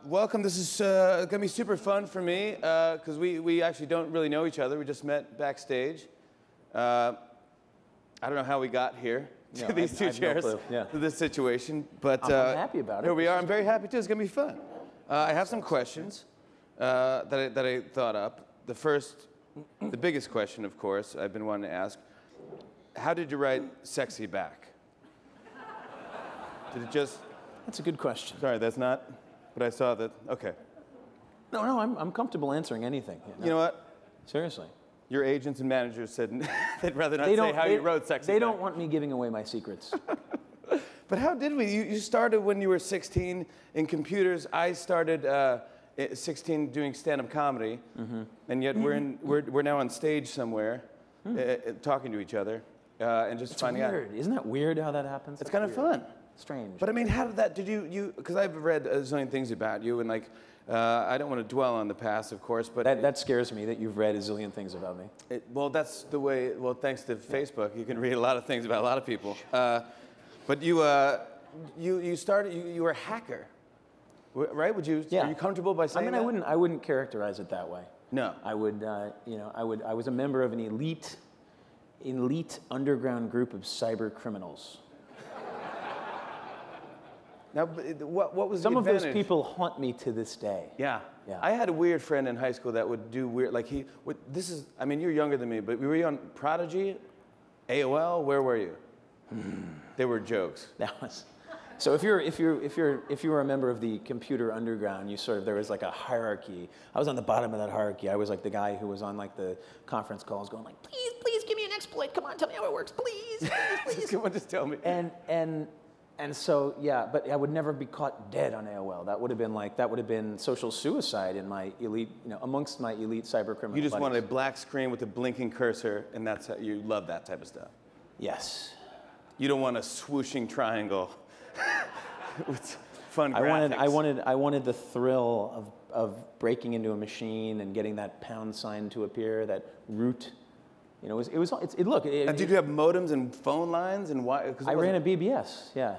Welcome. This is going to be super fun for me because we actually don't really know each other. We just met backstage. I don't know how we got here to these two chairs, to this situation, but I'm happy about it. Here we are. I'm very happy too. It's going to be fun. I have some questions that I thought up. The biggest question, of course, I've been wanting to ask: how did you write "sexy" back? Did it just? That's a good question. Sorry, that's not. But I saw that. Okay. No, I'm comfortable answering anything. You know what? Seriously. Your agents and managers said they'd rather not say how you wrote "sexy." They don't want me giving away my secrets. But how did we? You started when you were 16 in computers. I started at 16 doing stand-up comedy, and yet we're now on stage somewhere, talking to each other, and just finding out. Isn't that weird how that happens? It's kind of fun. Strange. But I mean, how did that? Did you? Because I've read a zillion things about you, and like, I don't want to dwell on the past, of course, but that scares me that you've read a zillion things about me. Well, that's the way. Well, thanks to Facebook, you can read a lot of things about a lot of people. But you started. You were a hacker, right? Would you? Yeah. Are you comfortable by saying that? I mean, I wouldn't characterize it that way. No. I would. I was a member of an elite underground group of cyber criminals. Now, what was some the of advantage? those people haunt me to this day. Yeah. Yeah. I had a weird friend in high school that would do weird, like I mean, you're younger than me, but were you on Prodigy, AOL? Where were you? They were jokes. That was. So if you were a member of the computer underground, there was like a hierarchy. I was on the bottom of that hierarchy. I was like the guy who was on like the conference calls going like, please give me an exploit. Come on, tell me how it works, please. Just tell me. And so, yeah, but I would never be caught dead on AOL. That would have been social suicide in my elite, amongst my elite cyber criminal You just buddies. wanted a black screen with a blinking cursor, and that's how you love that type of stuff. Yes. You don't want a swooshing triangle with fun graphics. I wanted the thrill of breaking into a machine and getting that pound sign to appear, that root. Look. And did you have modems and phone lines and why? I ran a BBS. Yeah.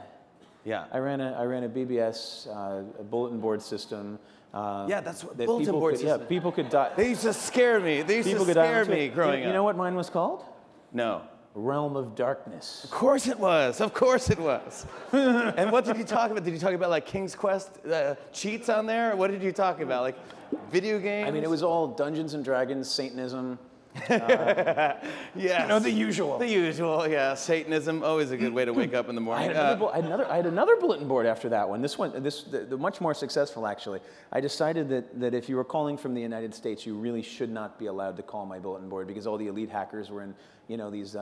Yeah. I ran a BBS, a bulletin board system. Yeah, that's what bulletin board system. Yeah, people could die. They used to scare me. They used to scare me growing up. You know what mine was called? No. Realm of Darkness. Of course it was. Of course it was. And what did you talk about? Did you talk about like King's Quest cheats on there? What did you talk about? Like video games? I mean, it was all Dungeons and Dragons, Satanism. Yes. The usual. The usual, yeah. Satanism, always a good way to wake up in the morning. I had another bulletin board after that one. The much more successful, actually. I decided that if you were calling from the United States, you really should not be allowed to call my bulletin board because all the elite hackers were in, these,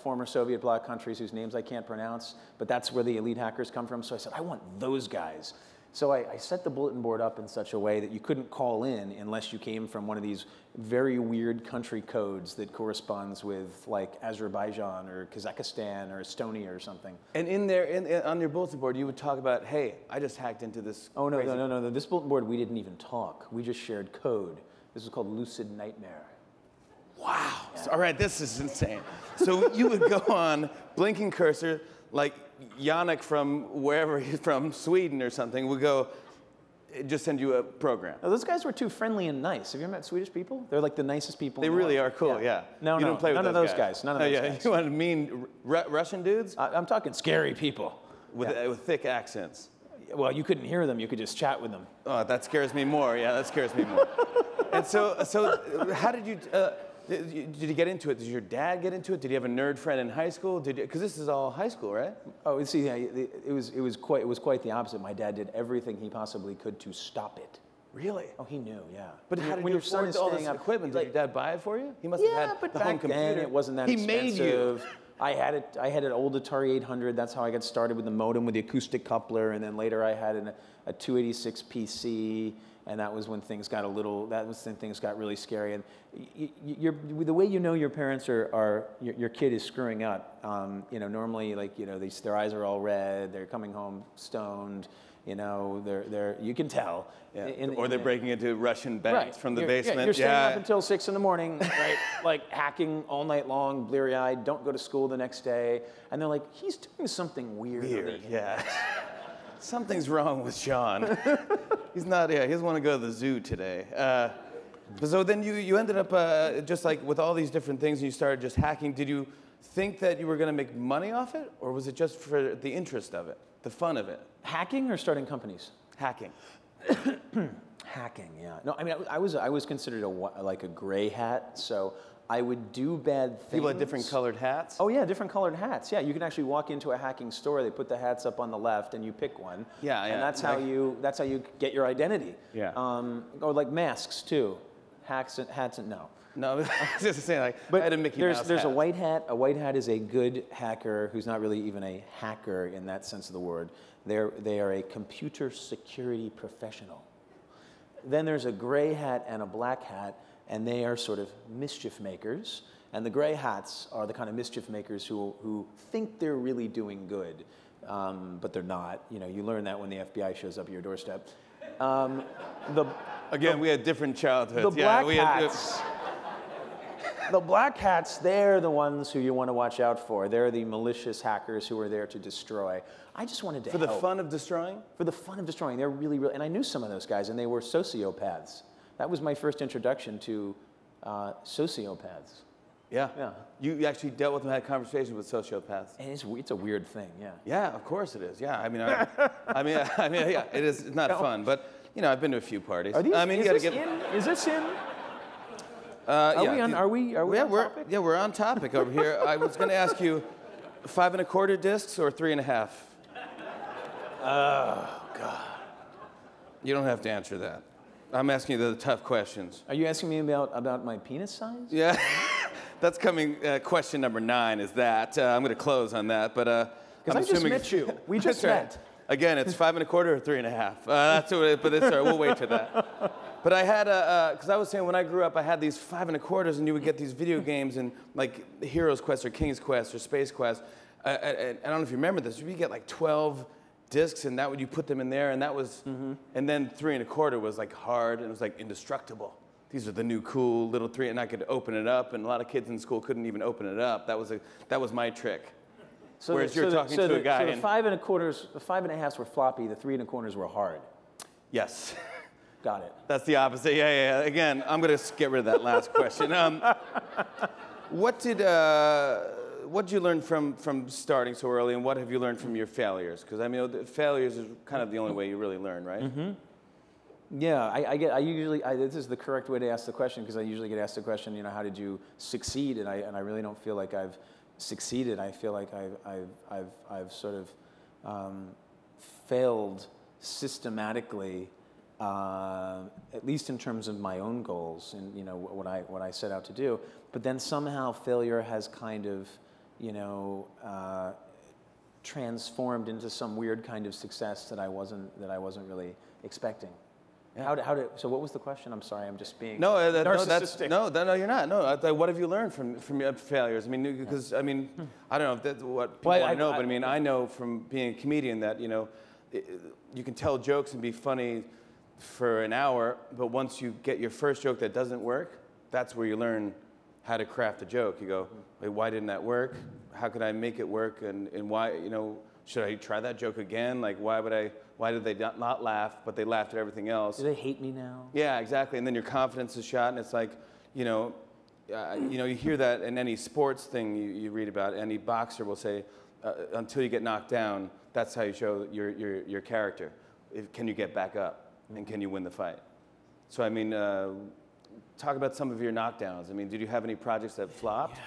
former Soviet bloc countries whose names I can't pronounce, but that's where the elite hackers come from. So I said, I want those guys. So I set the bulletin board up in such a way that you couldn't call in unless you came from one of these very weird country codes that corresponds with like Azerbaijan or Kazakhstan or Estonia or something. And in there, on your bulletin board, you would talk about, hey, I just hacked into this. Oh, no. This bulletin board, we didn't even talk. We just shared code. This was called Lucid Nightmare. Wow. Yeah. All right, this is insane. So you would go on, blinking cursor, like Yannick from wherever he's from, Sweden or something, would go, just send you a program. No, those guys were too friendly and nice. Have you ever met Swedish people? They're like the nicest people They in the really world. are cool, yeah. No, you don't play with none of those guys. None of those guys. You want mean Russian dudes? I'm talking scary people. With thick accents. Well, you couldn't hear them. You could just chat with them. Oh, that scares me more. Yeah, that scares me more. And so how did you... Did you get into it? Did your dad get into it? Did you have a nerd friend in high school? Because this is all high school, right? Oh, see, yeah, it was quite the opposite. My dad did everything he possibly could to stop it. Really? Oh, he knew, yeah. But how did you afford all this equipment? Did your dad buy it for you? He must have had the home computer. Then it wasn't that expensive. He made you. I had an old Atari 800. That's how I got started with the modem with the acoustic coupler, and then later I had a 286 PC. And that was when things got really scary. And the way you know your parents your kid is screwing up, normally their eyes are all red, they're coming home stoned, you can tell. Yeah. Or they're breaking into Russian banks from the basement. Yeah, you're staying up until 6 in the morning, right? Like hacking all night long, bleary-eyed, don't go to school the next day. And they're like, he's doing something weird. Yeah. Something's wrong with Sean. He's not, he doesn't want to go to the zoo today. So then you ended up just like with all these different things and you started just hacking. Did you think that you were going to make money off it? Or was it just for the interest of it, the fun of it? Hacking or starting companies? Hacking. Hacking, yeah. No, I mean, I was considered like a gray hat, so I would do bad things. People had different colored hats? Oh yeah, different colored hats. Yeah, you can actually walk into a hacking store. They put the hats up on the left, and you pick one. Yeah, yeah. And that's how you get your identity. Yeah. Or like masks too, hats and no. No, I was just saying, like, But I had a Mickey Mouse there's hat. a white hat. A white hat is a good hacker who's not really even a hacker in that sense of the word. They are a computer security professional. Then there's a gray hat and a black hat, and they are sort of mischief makers. And the gray hats are the kind of mischief makers who think they're really doing good, but they're not. You know, you learn that when the FBI shows up at your doorstep. Again, we had different childhoods. The black hats. The black hats, they're the ones who you want to watch out for. They're the malicious hackers who are there to destroy. I just wanted to help. For the fun of destroying? For the fun of destroying. They're really, really, and I knew some of those guys, and they were sociopaths. That was my first introduction to sociopaths. Yeah. Yeah. You actually dealt with them, had conversations with sociopaths. And it's a weird thing, yeah. Yeah, of course it is. Yeah, I mean, yeah, it is. It's not fun, but you know, I've been to a few parties. Are these, I mean, is, you gotta this get. in, is this in? Yeah, Are we on topic? Yeah, we're on topic over here. I was going to ask you, 5 1/4 discs or 3 1/2? Oh God. You don't have to answer that. I'm asking you the tough questions. Are you asking me about my penis size? Yeah, that's coming. Question number 9 is that. I'm going to close on that, but Because I just met you. We just That's right. met. Again, it's 5 1/4 or 3 1/2. That's what it, but it's all right. We'll wait to that. But I had because I was saying when I grew up, I had these 5 1/4s, and you would get these video games and like Heroes Quest or King's Quest or Space Quest. I don't know if you remember this. You get like 12 discs, and that would you put them in there, and that was, and then 3 1/4 was like hard, and it was like indestructible. These are the new cool little 3, and I could open it up, and a lot of kids in school couldn't even open it up. That was my trick. So Whereas you're talking to a guy. So the 5 1/4s, the 5 1/2s were floppy. The 3 1/4s were hard. Yes. Got it. That's the opposite. Yeah. Again, I'm going to get rid of that last question. What did you learn from starting so early, and what have you learned from your failures? Because I mean, the failures is kind of the only way you really learn, right? Mm-hmm. Yeah, this is the correct way to ask the question, because I usually get asked the question, you know, how did you succeed? And I really don't feel like I've succeeded. I feel like I've sort of failed systematically. At least in terms of my own goals and you know what I set out to do, but then somehow failure has kind of transformed into some weird kind of success that I wasn't really expecting. Yeah. So what was the question? I'm sorry, I'm just being narcissistic. No, you're not. No, what have you learned from your failures? I mean, because I don't know if that's what people want to know, but I mean, I know from being a comedian that you can tell jokes and be funny for an hour, but once you get your first joke that doesn't work, that's where you learn how to craft a joke. You go, wait, why didn't that work? How could I make it work? And why, should I try that joke again? Like, why did they not laugh, but they laughed at everything else? Do they hate me now? Yeah, exactly. And then your confidence is shot, and it's like, you hear that in any sports thing you read about. Any boxer will say, until you get knocked down, that's how you show your character. Can you get back up? And can you win the fight? So, I mean, talk about some of your knockdowns. I mean, did you have any projects that flopped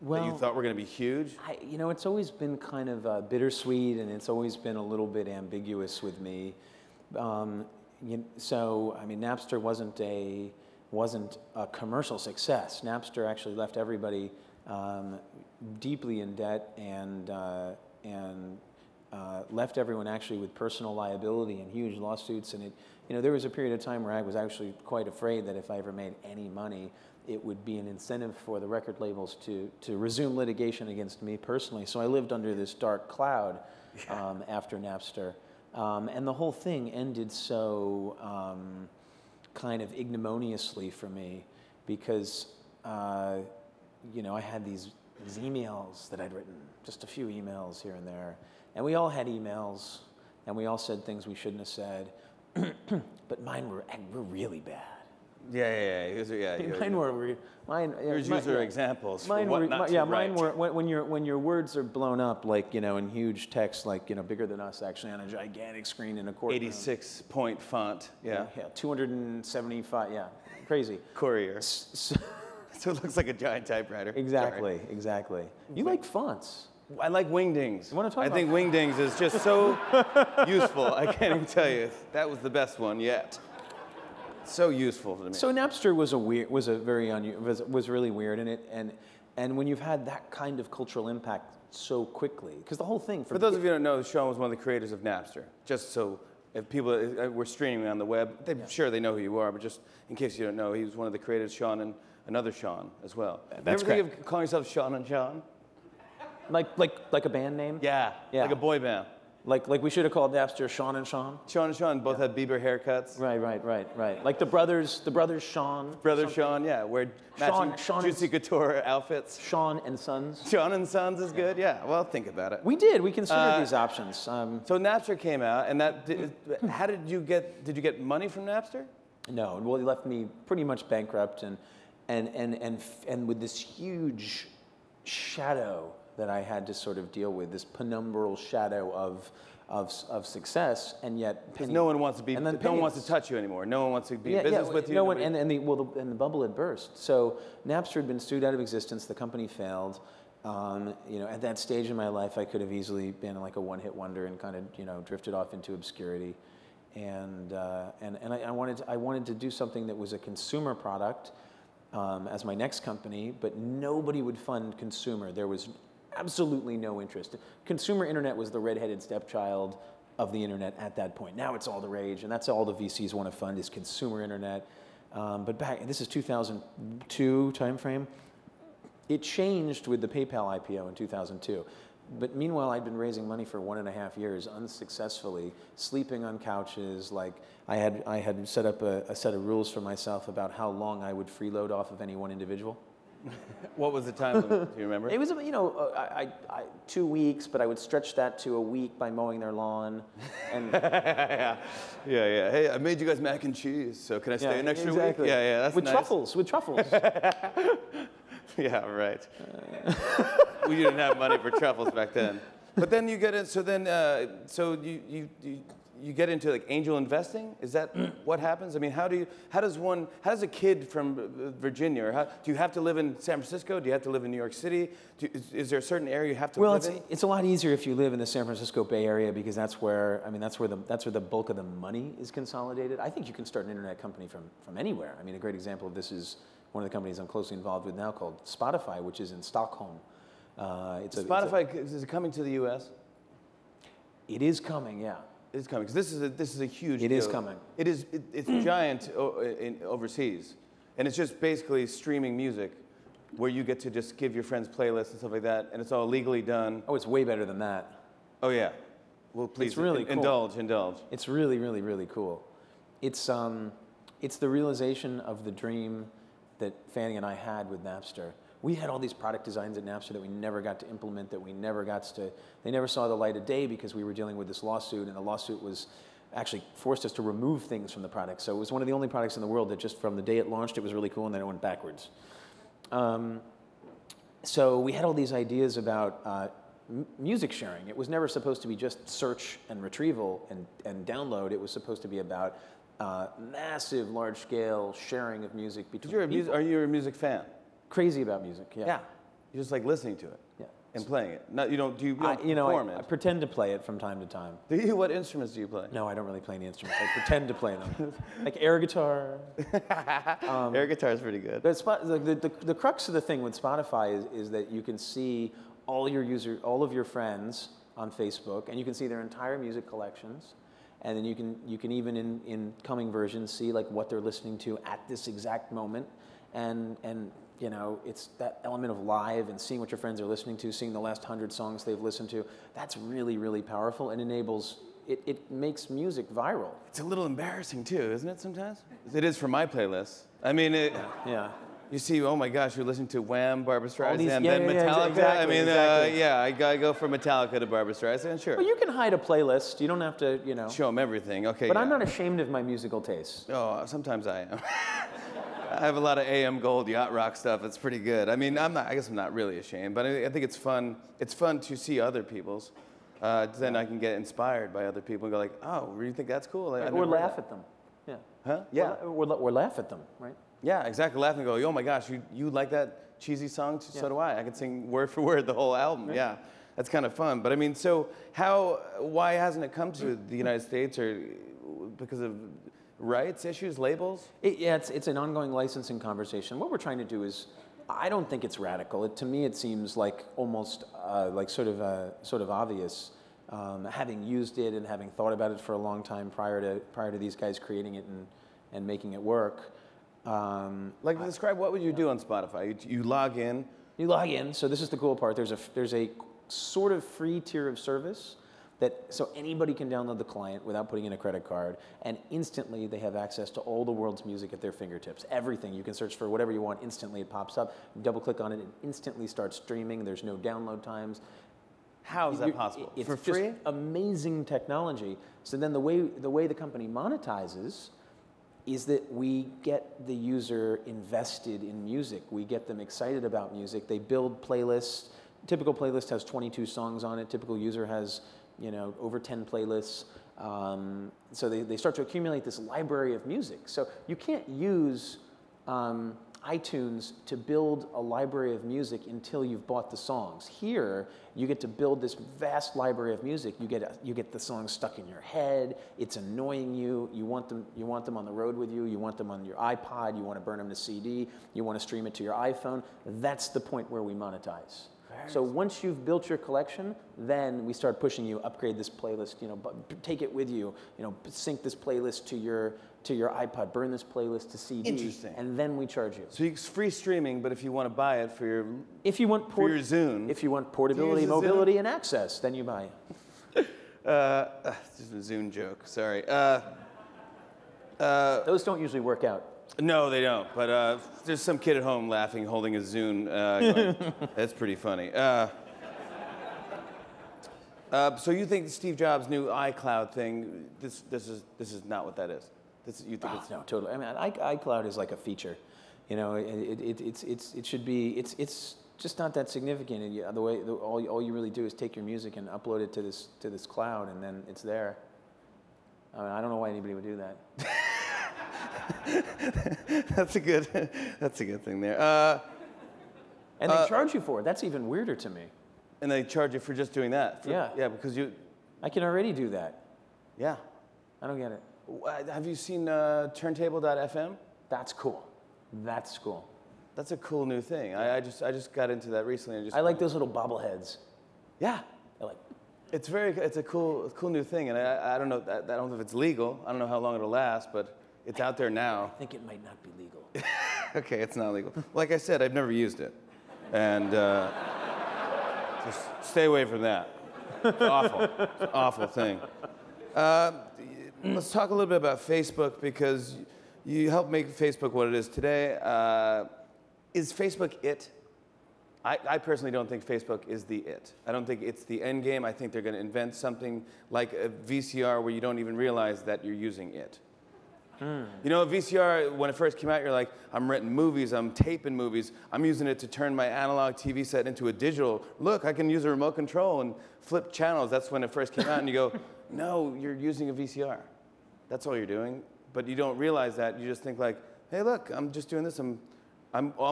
that you thought were going to be huge? It's always been kind of bittersweet, and it's always been a little bit ambiguous with me. So, I mean, Napster wasn't a commercial success. Napster actually left everybody deeply in debt and left everyone actually with personal liability and huge lawsuits. And there was a period of time where I was actually quite afraid that if I ever made any money, it would be an incentive for the record labels to resume litigation against me personally. So I lived under this dark cloud after Napster. And the whole thing ended so kind of ignominiously for me because, I had these emails that I'd written, just a few emails here and there. And we all had emails, and we all said things we shouldn't have said, but mine were really bad. Mine were Yours are examples mine for what were, not to yeah, write. mine were when your words are blown up like in huge text like bigger than us actually on a gigantic screen in a courtroom. 86-point font. Yeah. 275. Yeah, crazy. Courier. So it looks like a giant typewriter. Exactly. You like fonts. I like wingdings. You want to talk I about think wingdings is just so useful. I can't even tell you. That was the best one yet. So useful to me. So Napster was really weird, and when you've had that kind of cultural impact so quickly, because the whole thing for those of you who don't know, Sean was one of the creators of Napster. Just so if people were streaming on the web, sure they know who you are, but just in case you don't know, he was one of the creators, Sean and another Sean as well. That's you ever think of calling yourself Sean and Sean? Like a band name? Yeah, like a boy band. Like we should have called Napster Sean and Sean? Sean and Sean both had Bieber haircuts. Right. Like the brothers Sean. Sean, yeah, wear matching Juicy Couture outfits. Sean and Sons. Sean and Sons is good, yeah. Well, think about it. We considered these options. So Napster came out, and how did you get money from Napster? No, well, it left me pretty much bankrupt and with this huge shadow that I had to sort of deal with, this penumbral shadow of success, and yet because no one wants to touch you anymore. No one wants to be in business with you. No one, and the bubble had burst. So Napster had been sued out of existence. The company failed. At that stage in my life, I could have easily been like a one-hit wonder and kind of drifted off into obscurity. And I wanted to do something that was a consumer product as my next company, but nobody would fund consumer. There was absolutely no interest. Consumer internet was the redheaded stepchild of the internet at that point. Now it's all the rage, and that's all the VCs want to fund is consumer internet. But this is 2002 timeframe. It changed with the PayPal IPO in 2002. But meanwhile, I'd been raising money for 1.5 years unsuccessfully, sleeping on couches. Like I had set up a set of rules for myself about how long I would freeload off of any one individual. What was the time limit? Do you remember? It was 2 weeks, but I would stretch that to a week by mowing their lawn. And yeah. Hey, I made you guys mac and cheese, so can I stay an extra week? Yeah, that's with nice. With truffles. Yeah, right. We didn't have money for truffles back then. But then you get in. So you get into like angel investing. Is that what happens? I mean, how does a kid from Virginia, or do you have to live in San Francisco? Do you have to live in New York City? Is there a certain area you have to live in? It's a lot easier if you live in the San Francisco Bay Area because that's where the bulk of the money is consolidated. I think you can start an internet company from anywhere. I mean, a great example of this is one of the companies I'm closely involved with now called Spotify, which is in Stockholm. Spotify is it coming to the U.S.? It is coming, yeah. It's coming because this is a huge. It is coming. It's giant overseas, and it's just basically streaming music, where you get to just give your friends playlists and stuff like that, and it's all legally done. Oh, it's way better than that. Oh yeah, well please it's really cool. Indulge. It's really really cool. It's the realization of the dream that Fanny and I had with Napster. We had all these product designs at Napster that we never got to implement, they never saw the light of day because we were dealing with this lawsuit, and the lawsuit was actually forced us to remove things from the product. So it was one of the only products in the world that just from the day it launched, it was really cool, and then it went backwards. So we had all these ideas about music sharing. It was never supposed to be just search and retrieval and download. It was supposed to be about massive, large-scale sharing of music between people. Are you a music fan? Crazy about music, yeah. Yeah, you just like listening to it. Yeah. And playing it. Do you perform it? I pretend to play it from time to time. Do you? What instruments do you play? No, I don't really play any instruments. I pretend to play them. Like air guitar. Air guitar is pretty good. The crux of the thing with Spotify is that you can see all of your friends on Facebook, and you can see their entire music collections. And then you can even in coming versions see like what they're listening to at this exact moment, and it's that element of live and seeing what your friends are listening to, seeing the last 100 songs they've listened to. That's really really powerful and enables it makes music viral. It's a little embarrassing too, isn't it? Sometimes it is for my playlist. I mean, yeah. you see, oh my gosh, you're listening to Wham, Barbra Streisand, these- then yeah, Metallica. exactly, I mean, exactly. yeah, I go from Metallica to Barbra Streisand, sure. Well, you can hide a playlist. You don't have to, you know. Show them everything, okay. But yeah. I'm not ashamed of my musical tastes. Oh, sometimes I am. I have a lot of AM Gold yacht rock stuff. It's pretty good. I mean, I guess I'm not really ashamed, but I think it's fun. It's fun to see other people's. Then I can get inspired by other people and go like, oh, you think that's cool? Or laugh at them. Yeah. Huh? Yeah. Or laugh at them, right? Yeah, exactly. Laugh and go, oh my gosh, you like that cheesy song? So do I. I can sing word for word the whole album. Right. Yeah, that's kind of fun. But I mean, so why hasn't it come to the United States, or because of rights issues, labels? It's an ongoing licensing conversation. What we're trying to do is, I don't think it's radical. To me, it seems like almost like sort of obvious. Having used it and having thought about it for a long time prior to these guys creating it and making it work. Describe what would you do on Spotify? You log in. You log in. So this is the cool part. There's a sort of free tier of service so anybody can download the client without putting in a credit card, and instantly they have access to all the world's music at their fingertips. Everything. You can search for whatever you want. Instantly it pops up. You double click on it. It instantly starts streaming. There's no download times. How is that possible? It's for free? Just amazing technology. So then the way the company monetizes is that we get the user invested in music. We get them excited about music. They build playlists. Typical playlist has 22 songs on it. Typical user has, over 10 playlists. So they start to accumulate this library of music. So you can't use iTunes to build a library of music until you've bought the songs. Here, you get to build this vast library of music. You get the songs stuck in your head. It's annoying you. You want them on the road with you. You want them on your iPod. You want to burn them to CD. You want to stream it to your iPhone. That's the point where we monetize. So once you've built your collection, then we start pushing you, upgrade this playlist, take it with you, sync this playlist to your iPod, burn this playlist to CD. Interesting. And then we charge you. So it's free streaming, but if you want to buy it for your Zune. If you want portability, mobility, and access, then you buy it. This is a Zune joke, sorry. Those don't usually work out. No, they don't. But there's some kid at home laughing, holding a Zune. Going, that's pretty funny. So you think Steve Jobs' new iCloud thing? This is not what that is. You think it's no, totally. I mean, iCloud is like a feature. It should be. It's just not that significant. And all you really do is take your music and upload it to this cloud, and then it's there. I mean, I don't know why anybody would do that. That's a good thing there. And they charge you for it. That's even weirder to me. And they charge you for just doing that? Yeah, because I can already do that. Yeah. I don't get it. Have you seen turntable.fm? That's cool. That's cool. That's a cool new thing. I just got into that recently. I like those little bobbleheads. Yeah. It's a cool new thing, and I don't know. I don't know if it's legal. I don't know how long it'll last, but it's out there now. I think it might not be legal. Okay, it's not legal. Like I said, I've never used it, and just stay away from that. It's awful. It's an awful thing. Let's talk a little bit about Facebook, because you helped make Facebook what it is today. Is Facebook it? I personally don't think Facebook is the it. I don't think it's the end game. I think they're going to invent something like a VCR where you don't even realize that you're using it. A VCR, when it first came out, you're like, I'm renting movies, I'm taping movies, I'm using it to turn my analog TV set into a digital. Look, I can use a remote control and flip channels. That's when it first came out, and you go, no, you're using a VCR. That's all you're doing. But you don't realize that. You just think like, hey, look, I'm just doing this. I'm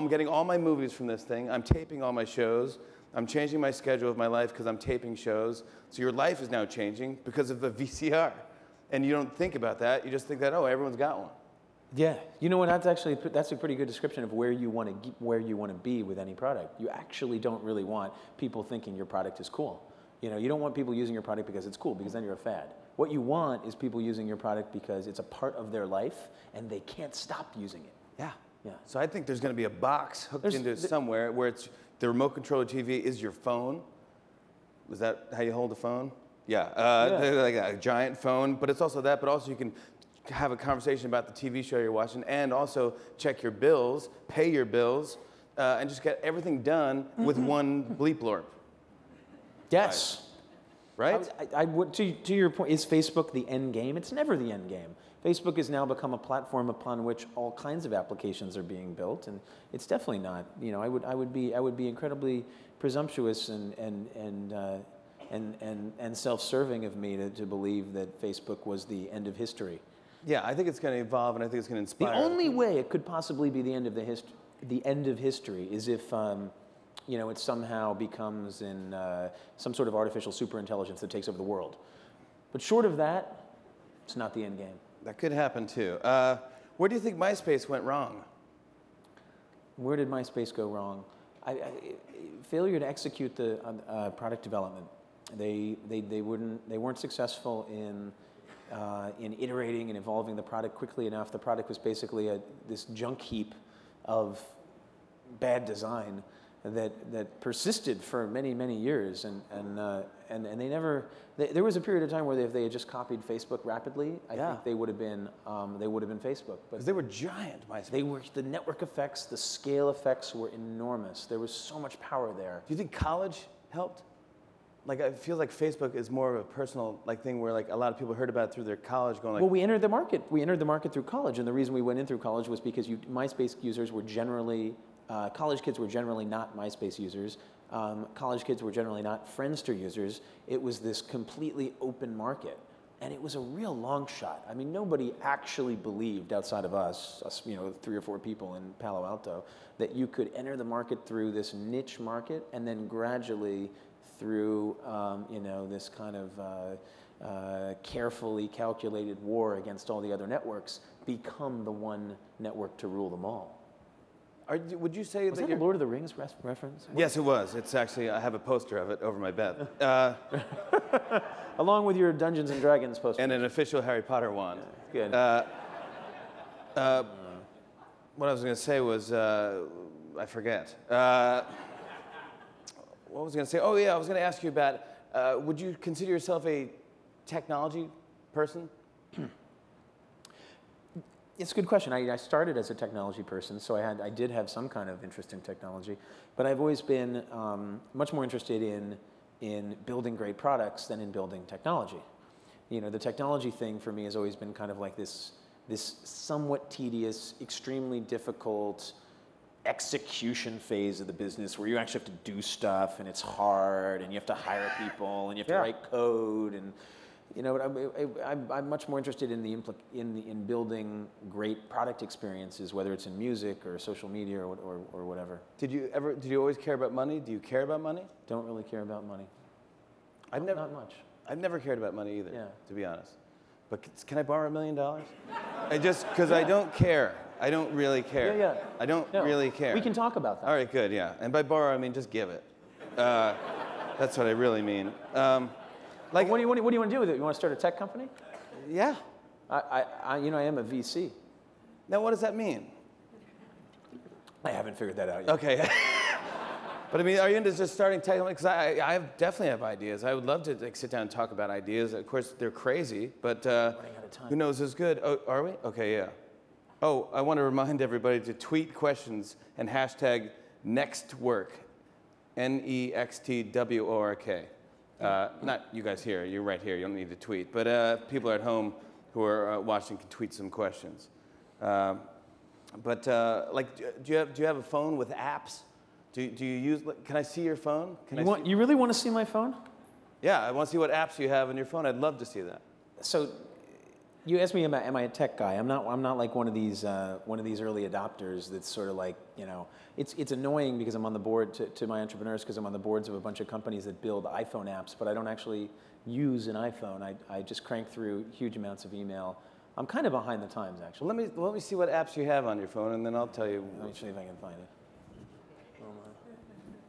getting all my movies from this thing. I'm taping all my shows. I'm changing my schedule of my life because I'm taping shows. So your life is now changing because of the VCR. And you don't think about that. You just think that, oh, everyone's got one. Yeah. You know what? That's a pretty good description of where you want to be with any product. You actually don't really want people thinking your product is cool. You don't want people using your product because it's cool, because then you're a fad. What you want is people using your product because it's a part of their life and they can't stop using it. Yeah. Yeah. So I think there's going to be a box hooked into somewhere where it's the remote control TV is your phone. Is that how you hold a phone? Yeah. Like a giant phone, but it's also that. But also you can have a conversation about the TV show you're watching, and also check your bills, pay your bills, and just get everything done with one bleep blorp. Yes. Right? I would, to your point, is Facebook the end game? It's never the end game. Facebook has now become a platform upon which all kinds of applications are being built, and it's definitely not. You know, I would be incredibly presumptuous and self-serving of me to believe that Facebook was the end of history. Yeah, I think it's going to evolve, and I think it's going to inspire. The only way it could possibly be the end of history is if you know, it somehow becomes in some sort of artificial superintelligence that takes over the world. But short of that, it's not the end game. That could happen too. Where do you think MySpace went wrong? Where did MySpace go wrong? Failure to execute the product development. They weren't successful in iterating and evolving the product quickly enough. The product was basically this junk heap of bad design that persisted for many, many years, and they never. There was a period of time where if they had just copied Facebook rapidly, I think they would have been Facebook. Because they were giant, MySpace. They were, the network effects, the scale effects were enormous. There was so much power there. Do you think college helped? Like, I feel like Facebook is more of a personal thing where a lot of people heard about it through their college, going like. Well, we entered the market. We entered the market through college, and the reason we went in through college was because MySpace users were generally. College kids were generally not MySpace users. College kids were generally not Friendster users. It was this completely open market. And it was a real long shot. I mean, nobody actually believed outside of us, you know, 3 or 4 people in Palo Alto, that you could enter the market through this niche market and then gradually through, you know, this kind of carefully calculated war against all the other networks, become the one network to rule them all. Would you say was that a Lord of the Rings reference? Yes, it was. It's actually, I have a poster of it over my bed. Along with your Dungeons & Dragons poster. And an official Harry Potter wand. Good. What I was going to say was, I forget. What was I going to say? Oh, yeah, I was going to ask you about, would you consider yourself a technology person? It's a good question. I started as a technology person, so I did have some kind of interest in technology, but I've always been much more interested in building great products than in building technology. You know, the technology thing for me has always been kind of like this somewhat tedious, extremely difficult execution phase of the business where you actually have to do stuff and it's hard and you have to hire people and you have to write code and. You know, but I'm much more interested in building great product experiences, whether it's in music or social media or whatever. Did you always care about money? Do you care about money? Don't really care about money. Not much. I've never cared about money either, yeah. To be honest. But can I borrow $1 million? Because I don't care. I don't really care. Yeah. I don't really care. We can talk about that. All right, good, yeah. And by borrow, I mean just give it. That's what I really mean. Like, what do you want to do with it? You want to start a tech company? Yeah. I am a VC. Now, what does that mean? I haven't figured that out yet. Okay. But I mean, are you into just starting tech companies? Because I definitely have ideas. I would love to sit down and talk about ideas. Of course, they're crazy, but who knows is good. Oh, are we? Okay, yeah. Oh, I want to remind everybody to tweet questions and hashtag NExTWORK, NExTWORK. Not you guys here, you're right here, you don't need to tweet. But people at home who are watching can tweet some questions. Do you have a phone with apps? Do you use, can I see your phone? You really want to see my phone? Yeah, I want to see what apps you have on your phone. I'd love to see that. So, you asked me, am I a tech guy? I'm not like one of these early adopters that's sort of like, you know, it's annoying because I'm on the board to my entrepreneurs because I'm on the boards of a bunch of companies that build iPhone apps, but I don't actually use an iPhone. I just crank through huge amounts of email. I'm kind of behind the times, actually. Well, let me see what apps you have on your phone, and then I'll tell you. Let me see if I can find it.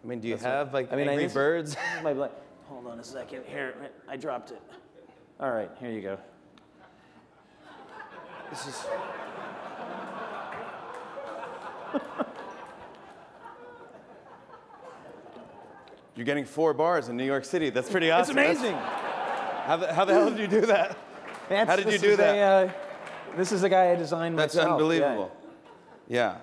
I mean, do you have Angry Birds? Hold on a second. Here, I dropped it. All right, here you go. This is. You're getting 4 bars in New York City. That's pretty awesome. It's amazing. How the hell did you do that? How did you do that? This is the guy I designed That's myself. unbelievable. Yeah.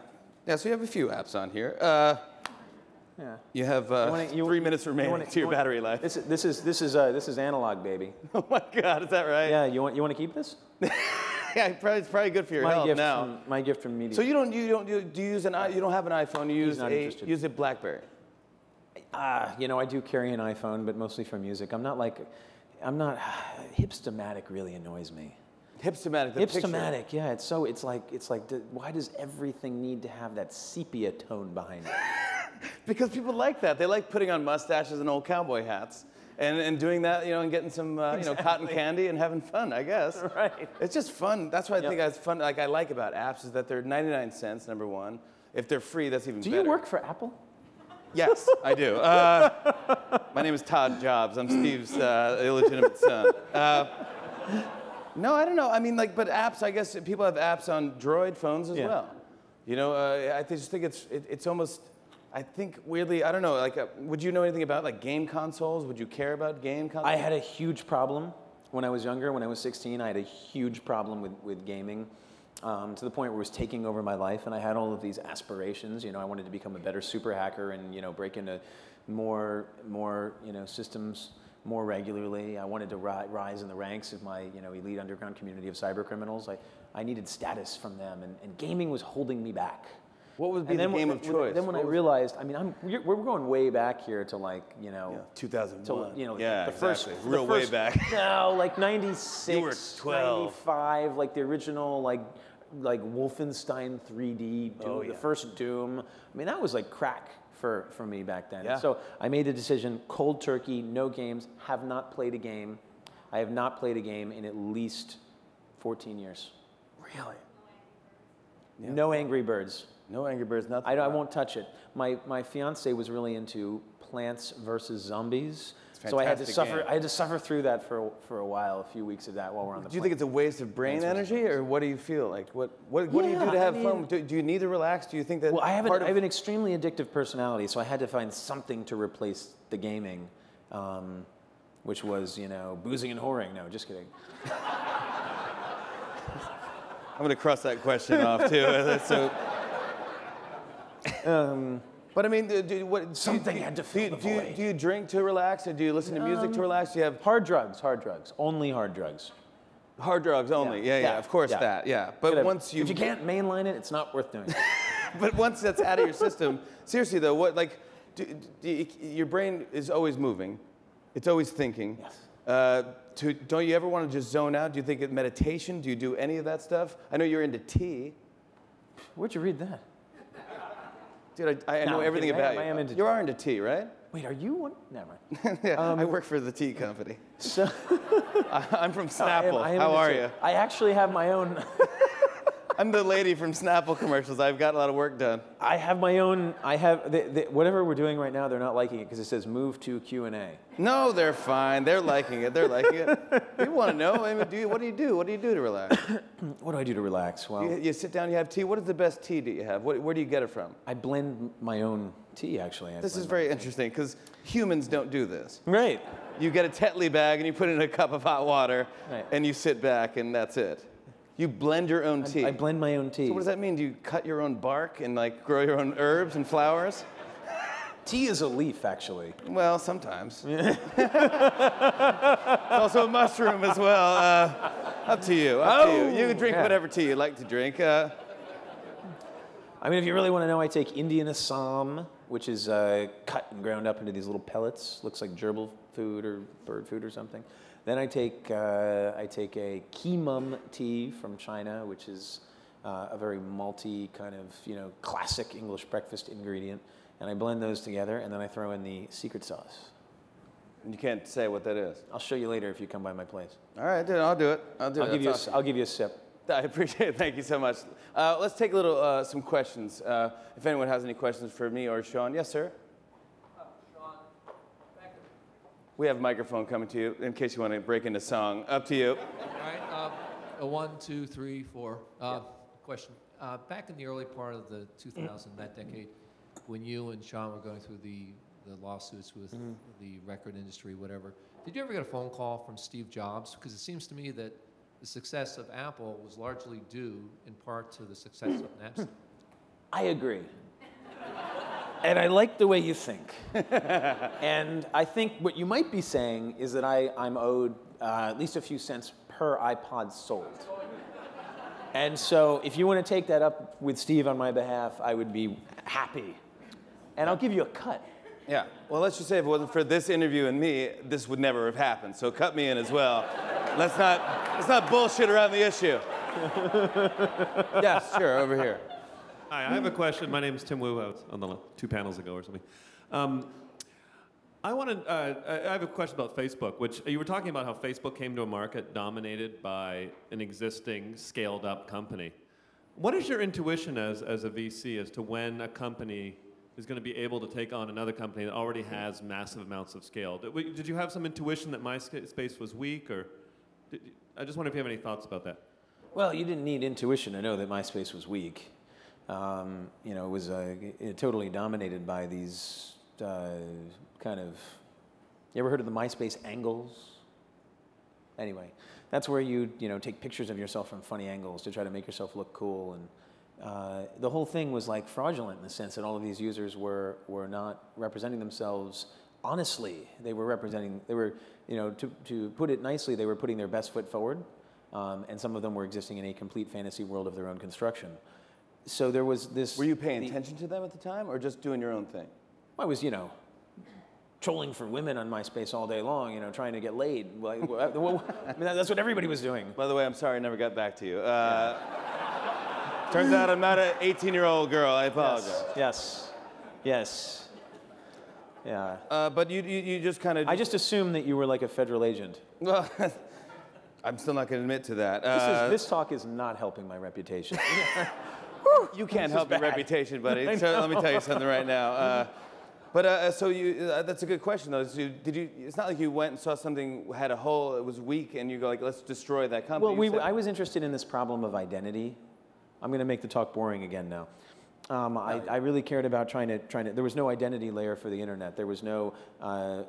Yeah, so you have a few apps on here. Yeah. You have 3 minutes remaining to your battery life. This is analog, baby. Oh my God, is that right? Yeah. You want to keep this? Yeah, it's probably good for your health now. My gift from media. So you don't you use you don't have an iPhone. You use a BlackBerry. I do carry an iPhone, but mostly for music. I'm not hipstamatic really annoys me. Hipstamatic. Hipstamatic, yeah. It's like why does everything need to have that sepia tone behind it? Because people like that. They like putting on mustaches and old cowboy hats. And doing that, and getting some, cotton candy and having fun, I guess. Right. It's just fun. That's what I think it's fun. Like I like about apps is that they're 99 cents, number one. If they're free, that's even better. Do you work for Apple? Yes, I do. My name is Todd Jobs. I'm Steve's illegitimate son. No, I don't know. I mean, but apps. I guess people have apps on Droid phones as well. I just think it's almost. I think weirdly, I don't know, would you know anything about game consoles? Would you care about game consoles? I had a huge problem when I was younger. When I was 16, I had a huge problem with gaming to the point where it was taking over my life, and I had all of these aspirations. I wanted to become a better super hacker and, break into more systems more regularly. I wanted to rise in the ranks of my, elite underground community of cyber criminals. I needed status from them, and gaming was holding me back. What would be the game of choice? Then when I realized, we're going way back here to 2001. The first, way back. No, 96, you were 12. 95, the original Wolfenstein 3D, Doom, the first Doom. That was crack for me back then. Yeah. So I made the decision, cold turkey, no games, have not played a game. I have not played a game in at least 14 years. Really? Yeah. No Angry Birds. No Angry Birds, nothing. I won't touch it. My fiance was really into Plants vs. Zombies, so I had to suffer through that for a while, a few weeks of that while we're on the plane. Do you think it's a waste of brain energy, or what do you feel like? What do you do to have fun? Do you need to relax? Do you think that? Well, I have an extremely addictive personality, so I had to find something to replace the gaming, which was boozing and whoring. No, just kidding. I'm going to cross that question off too. So. But I mean, something had to fill the void. Do you drink to relax, or do you listen to music to relax? Do you have hard drugs, only hard drugs. Hard drugs only. Yeah. Of course that. Yeah. But if you can't mainline it, it's not worth doing. But once that's out of your system, seriously though, your brain is always moving, it's always thinking. Yes. Don't you ever want to just zone out? Do you think of meditation? Do you do any of that stuff? I know you're into tea. Where'd you read that? Dude, I know everything about you. I am into you are into tea, right? Wait, are you one? Never mind. Yeah, I work for the tea company. So I'm from Snapple. I am How are you? I actually have my own. I'm the lady from Snapple commercials. I've got a lot of work done. I have my own. Whatever we're doing right now, they're not liking it because it says move to Q&A. No, they're fine. They're liking it. People want to know. What do you do? What do you do to relax? What do I do to relax? Well, you sit down. You have tea. What is the best tea that you have? Where do you get it from? I blend my own tea. Actually, this is very interesting because humans don't do this. Right. You get a Tetley bag and you put it in a cup of hot water, and you sit back and that's it. You blend your own tea. I blend my own tea. So what does that mean? Do you cut your own bark and grow your own herbs and flowers? Tea is a leaf, actually. Well, sometimes. Also a mushroom as well. Up to you. You can drink whatever tea you like to drink. If you really want to know, I take Indian Assam, which is cut and ground up into these little pellets. Looks like gerbil food or bird food or something. Then I take a Keemum tea from China, which is a very malty kind of classic English breakfast ingredient, and I blend those together, and then I throw in the secret sauce. And you can't say what that is. I'll show you later if you come by my place. All right, dude, I'll do it. I'll give you a sip. I appreciate it. Thank you so much. Let's take some questions. If anyone has any questions for me or Sean, yes, sir. We have a microphone coming to you in case you want to break into song. Up to you. All right. 1, 2, 3, 4. Question. Back in the early part of the 2000, that decade, when you and Sean were going through the lawsuits with the record industry, whatever, did you ever get a phone call from Steve Jobs? Because it seems to me that the success of Apple was largely due in part to the success of Napster. I agree. And I like the way you think. And I think what you might be saying is that I'm owed at least a few cents per iPod sold. And so if you want to take that up with Steve on my behalf, I would be happy. And I'll give you a cut. Yeah. Well, let's just say if it wasn't for this interview and me, this would never have happened. So cut me in as well. Let's not bullshit around the issue. Yes, sure, over here. Hi, I have a question. My name is Tim Wu. I was on the 2 panels ago or something. I have a question about Facebook, which you were talking about how Facebook came to a market dominated by an existing scaled-up company. What is your intuition as a VC as to when a company is going to be able to take on another company that already has massive amounts of scale? Did you have some intuition that MySpace was weak, or I just wonder if you have any thoughts about that. Well, you didn't need intuition to know that MySpace was weak. It was totally dominated by these kind of. You ever heard of the MySpace angles? Anyway, that's where you take pictures of yourself from funny angles to try to make yourself look cool, and the whole thing was like fraudulent in the sense that all of these users were not representing themselves honestly. They were to put it nicely, they were putting their best foot forward, and some of them were existing in a complete fantasy world of their own construction. So there was this. Were you paying attention to them at the time, or just doing your own thing? I was, trolling for women on MySpace all day long, trying to get laid. I mean, that's what everybody was doing. By the way, I'm sorry I never got back to you. Turns out I'm not an 18-year-old girl. I apologize. Yes. Yeah. But you just kind of. I just assumed that you were like a federal agent. Well, I'm still not going to admit to that. This talk is not helping my reputation. You can't help your reputation, buddy. So let me tell you something right now. So that's a good question, though. So it's not like you went and saw something had a hole, it was weak, and you go like, let's destroy that company. Well, I was interested in this problem of identity. I'm going to make the talk boring again now. I really cared about trying to. There was no identity layer for the internet. There was no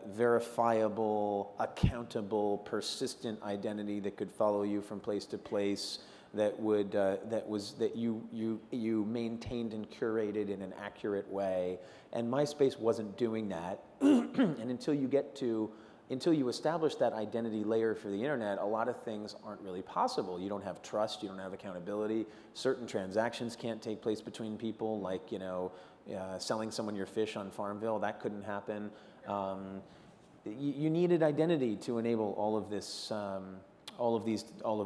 verifiable, accountable, persistent identity that could follow you from place to place. That you maintained and curated in an accurate way, and MySpace wasn't doing that. And until you establish that identity layer for the internet, a lot of things aren't really possible. You don't have trust, you don't have accountability. Certain transactions can't take place between people, like selling someone your fish on Farmville. That couldn't happen. You needed identity to enable all of this. All of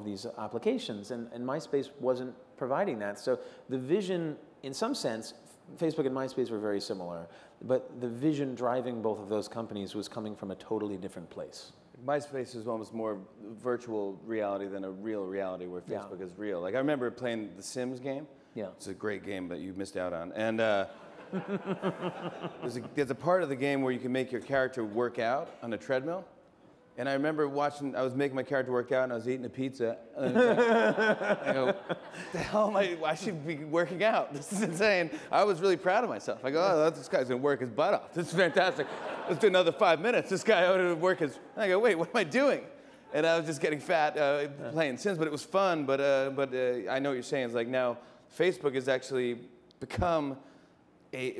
these applications, and MySpace wasn't providing that. So the vision, in some sense, Facebook and MySpace were very similar, but the vision driving both of those companies was coming from a totally different place. MySpace is almost more virtual reality than a real reality, where Facebook is real. Like I remember playing the Sims game. Yeah, it's a great game, but you missed out on. And there's a part of the game where you can make your character work out on a treadmill. And I remember I was making my character work out, and I was eating a pizza. And I go, what the hell I should be working out. This is insane. I was really proud of myself. I go, oh, this guy's gonna work his butt off. This is fantastic. Let's do another 5 minutes. This guy ought to work his, I go, wait, what am I doing? And I was just getting fat playing Sims, but it was fun. But I know what you're saying. It's like now Facebook has actually become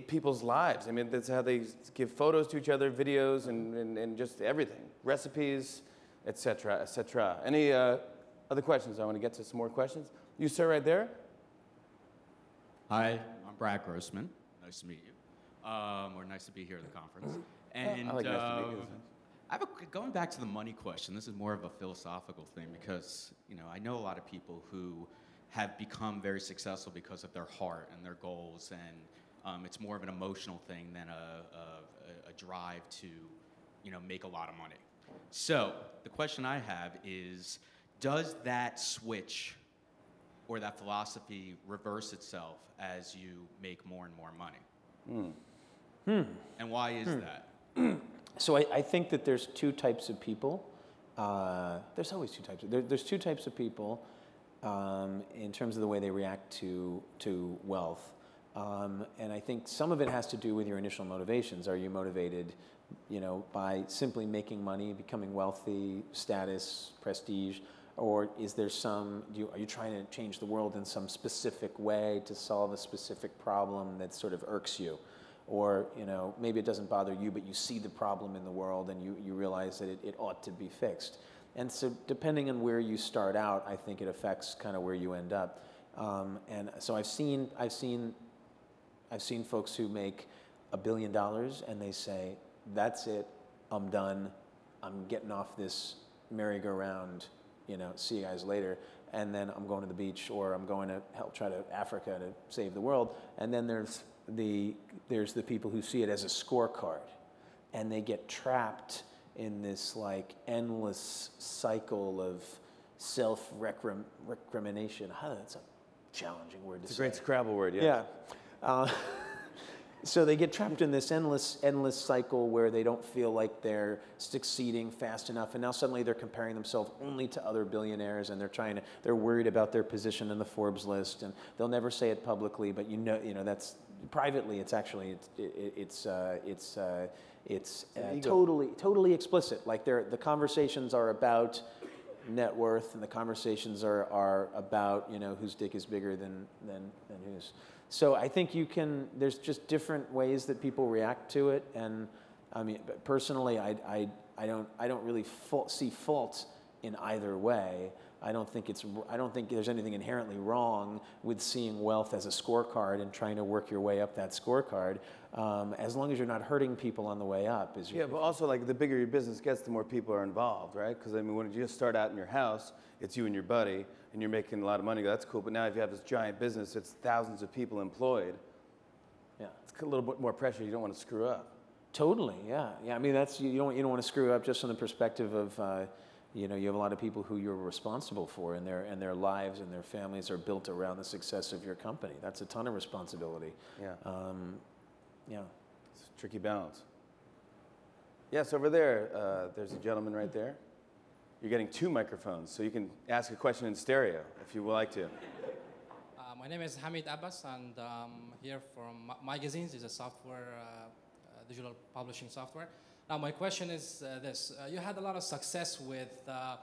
people's lives. I mean, that's how they give photos to each other, videos, and just everything. Recipes, et cetera, et cetera. Any other questions? I want to get to some more questions. You, sir, right there. Hi, I'm Brad Grossman. Nice to meet you. Or nice to be here at the conference. And I like nice to meet you. going back to the money question, this is more of a philosophical thing because, I know a lot of people who have become very successful because of their heart and their goals, and it's more of an emotional thing than a drive to, make a lot of money. So the question I have is, does that switch or that philosophy reverse itself as you make more and more money? And why is that? So I think that there's two types of people. There's always two types. There's two types of people in terms of the way they react to wealth. And I think some of it has to do with your initial motivations. Are you motivated, by simply making money, becoming wealthy, status, prestige? Or is there are you trying to change the world in some specific way to solve a specific problem that sort of irks you? Or, maybe it doesn't bother you, but you see the problem in the world and you realize that it ought to be fixed. And so depending on where you start out, I think it affects kind of where you end up. And so I've seen folks who make $1 billion and they say, that's it, I'm done, I'm getting off this merry-go-round, see you guys later, and then I'm going to the beach, or I'm going to help try to Africa to save the world. And then there's the people who see it as a scorecard, and they get trapped in this like endless cycle of self-recrimination. That's a challenging word to say. It's a great Scrabble word, yeah. Yeah. So they get trapped in this endless cycle where they don't feel like they're succeeding fast enough, and now suddenly they're comparing themselves only to other billionaires, and they're worried about their position in the Forbes list, and they'll never say it publicly, but that's privately. It's actually totally explicit. Like the conversations are about net worth, and the conversations are about whose dick is bigger than whose. So I think there's just different ways that people react to it, and I mean, personally, I don't really see fault in either way. I don't think there's anything inherently wrong with seeing wealth as a scorecard and trying to work your way up that scorecard, as long as you're not hurting people on the way up. Yeah, but also like the bigger your business gets, the more people are involved, right? Because I mean, when you just start out in your house, it's you and your buddy, and you're making a lot of money. That's cool. But now if you have this giant business, it's thousands of people employed. Yeah, it's a little bit more pressure. You don't want to screw up. Totally. Yeah. I mean, you don't want to screw up just from the perspective of. You have a lot of people who you're responsible for, and their lives and their families are built around the success of your company. That's a ton of responsibility. Yeah. Yeah. It's a tricky balance. Yes, over there, there's a gentleman right there. You're getting 2 microphones, so you can ask a question in stereo if you would like to. My name is Hamid Abbas, and I'm here from Magazines. It's a software, digital publishing software. Now, my question is this: you had a lot of success with the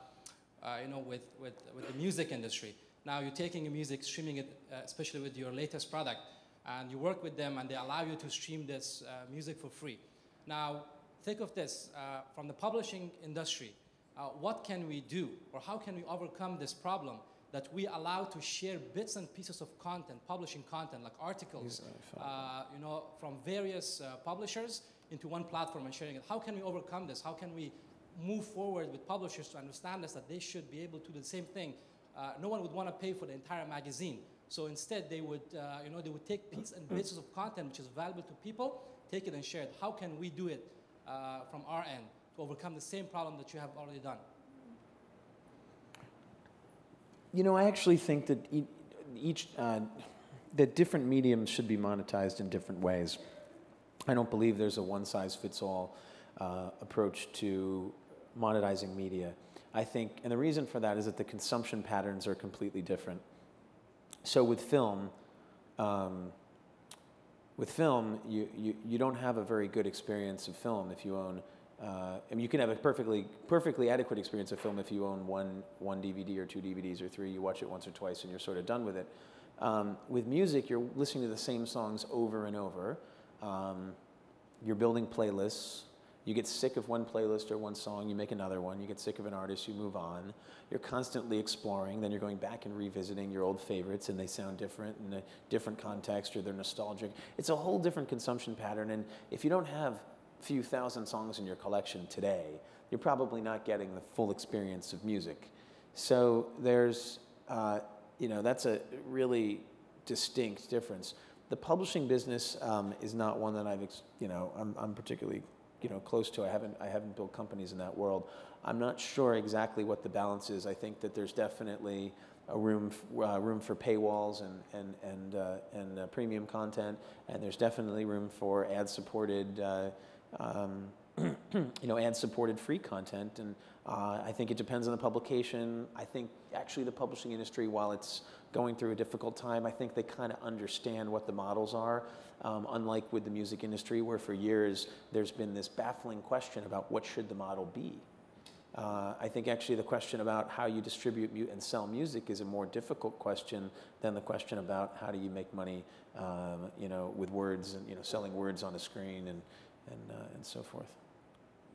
music industry. Now you're taking your music, streaming it, especially with your latest product, and you work with them, and they allow you to stream this music for free. Now, think of this from the publishing industry. What can we do, or how can we overcome this problem that we allow to share bits and pieces of content, publishing content, like articles, from various publishers into one platform and sharing it? How can we overcome this? How can we move forward with publishers to understand this, that they should be able to do the same thing? No one would want to pay for the entire magazine. So instead, they would take bits and pieces of content which is valuable to people, take it and share it. How can we do it from our end to overcome the same problem that you have already done? I actually think that that different mediums should be monetized in different ways. I don't believe there's a one-size-fits-all approach to monetizing media. I think, and the reason for that is that the consumption patterns are completely different. So with film, you don't have a very good experience of film if you own. You can have a perfectly adequate experience of film if you own one DVD or 2 DVDs or 3. You watch it once or twice and you're sort of done with it. With music, you're listening to the same songs over and over. You're building playlists. You get sick of one playlist or one song, you make another one. You get sick of an artist, you move on. You're constantly exploring. Then you're going back and revisiting your old favorites, and they sound different in a different context, or they're nostalgic. It's a whole different consumption pattern. And if you don't have a few thousand songs in your collection today, you're probably not getting the full experience of music. So there's, that's a really distinct difference. The publishing business is not one that I'm particularly close to. I haven't built companies in that world. I'm not sure exactly what the balance is. I think that there's definitely a room for paywalls and premium content, and there's definitely room for ad-supported ad-supported free content. And I think it depends on the publication. I think actually the publishing industry, while it's going through a difficult time, I think they kind of understand what the models are, unlike with the music industry, where for years there's been this baffling question about what should the model be. I think actually the question about how you distribute and sell music is a more difficult question than the question about how do you make money, you know, with words and, you know, selling words on a screen and so forth.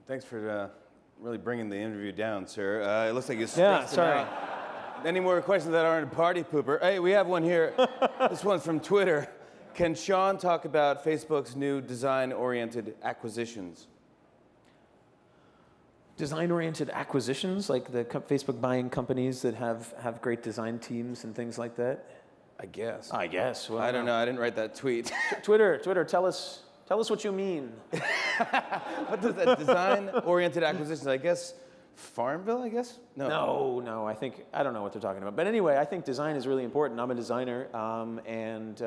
Thanks for really bringing the interview down, sir. It looks like you Yeah, sorry. Any more questions that aren't a party pooper? Hey, we have one here. This one's from Twitter. Can Sean talk about Facebook's new design-oriented acquisitions? Design-oriented acquisitions, like the Facebook buying companies that have great design teams and things like that? I guess. I guess. Well, I don't know. I didn't write that tweet. Twitter, tell us what you mean. What does that design-oriented acquisitions? I guess Farmville, I guess? No, I don't know what they're talking about. But anyway, I think design is really important. I'm a designer, and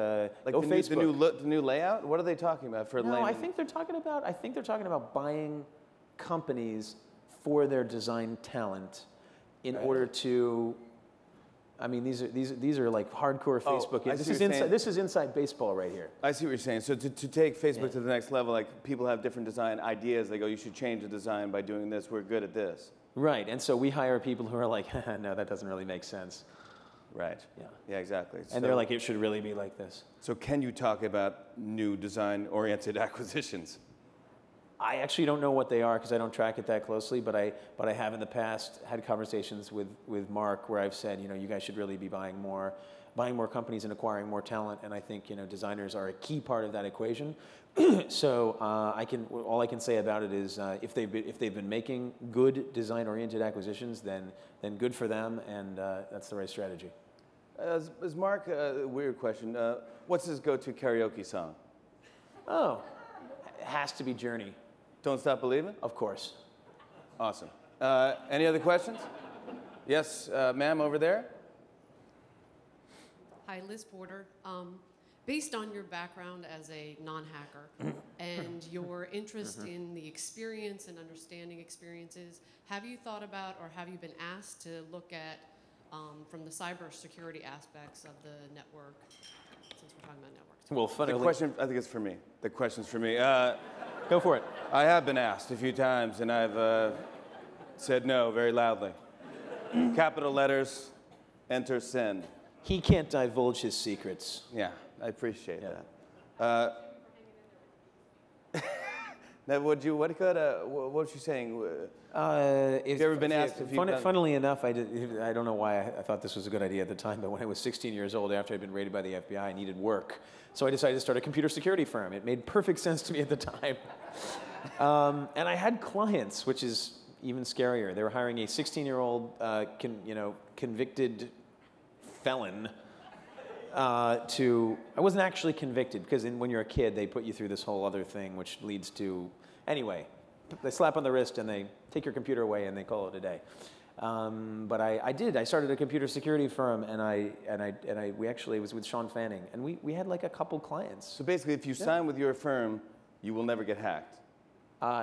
like go the Facebook. The new layout? What are they talking about for No, I think they're talking about buying companies for their design talent in order to. I mean, these are like hardcore Facebook. This is inside baseball right here. I see what you're saying. So to take Facebook to the next level, like people have different design ideas. They go, you should change the design by doing this. We're good at this. Right, and so we hire people who are like, no, that doesn't really make sense. Right. Yeah. Yeah, exactly. And they're like, it should really be like this. So can you talk about new design-oriented acquisitions? I actually don't know what they are because I don't track it that closely, but I have in the past had conversations with Mark where I've said, you know, you guys should really be buying more companies and acquiring more talent, and I think, you know, designers are a key part of that equation. So all I can say about it is if they've been making good design-oriented acquisitions, then good for them, and that's the right strategy. Is Mark, a weird question, what's his go-to karaoke song? Oh, it has to be Journey. Don't Stop Believing? Of course. Awesome. Any other questions? Yes, ma'am, over there. Hi, Liz Porter. Based on your background as a non-hacker and your interest in the experience and understanding experiences, have you thought about or have you been asked to look at from the cybersecurity aspects of the network, since we're talking about networks? Well, funny. The question, I think it's for me. The question's for me. Go for it. I have been asked a few times, and I've said no very loudly. Capital letters, enter send. He can't divulge his secrets. Yeah, I appreciate that. Now, what was you saying? Have you ever been asked if you've done... Funnily enough, I don't know why I thought this was a good idea at the time, but when I was 16 years old, after I'd been raided by the FBI, I needed work. So I decided to start a computer security firm. It made perfect sense to me at the time. And I had clients, which is even scarier. They were hiring a 16-year-old convicted felon I wasn't actually convicted, because when you're a kid, they put you through this whole other thing, which leads to, anyway, they slap on the wrist and they take your computer away and they call it a day. But I started a computer security firm, and we actually was with Sean Fanning, and we had like a couple clients. So basically, if you sign with your firm, you will never get hacked.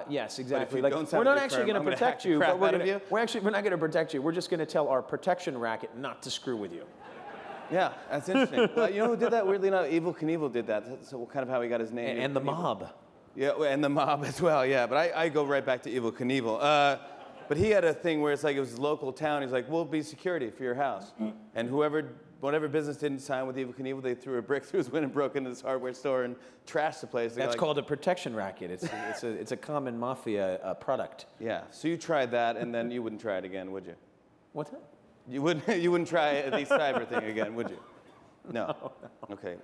Yes, exactly. Like, we're not actually going to protect you, but we're not going to protect you. We're just going to tell our protection racket not to screw with you. Yeah, that's interesting. Well, you know who did that? Weirdly enough, Evel Knievel did that. That's kind of how he got his name. And the mob. Yeah, and the mob as well, yeah. But I go right back to Evel Knievel. But he had a thing where it's like it was his local town. He's like, we'll be security for your house. And whatever business didn't sign with Evel Knievel, they threw a brick through his window and broke into this hardware store and trashed the place. That's called a protection racket. It's a common mafia product. Yeah, so you tried that, and then you wouldn't try it again, would you? What's that? You wouldn't try the cyber thing again, would you? No. Okay.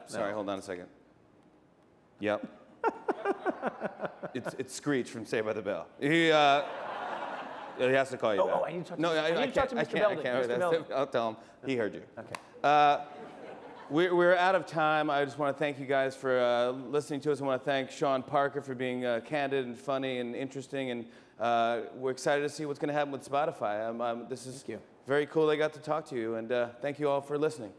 Sorry, hold on a second. Yep. It's Screech from Saved by the Bell. He has to call you back. I need to talk to No, I talk to Mr. Belden. Mr. Belden. I'll tell him. He heard you. Okay. We're out of time. I just want to thank you guys for listening to us. I want to thank Sean Parker for being candid and funny and interesting. And we're excited to see what's going to happen with Spotify. This is very cool I got to talk to you. And thank you all for listening.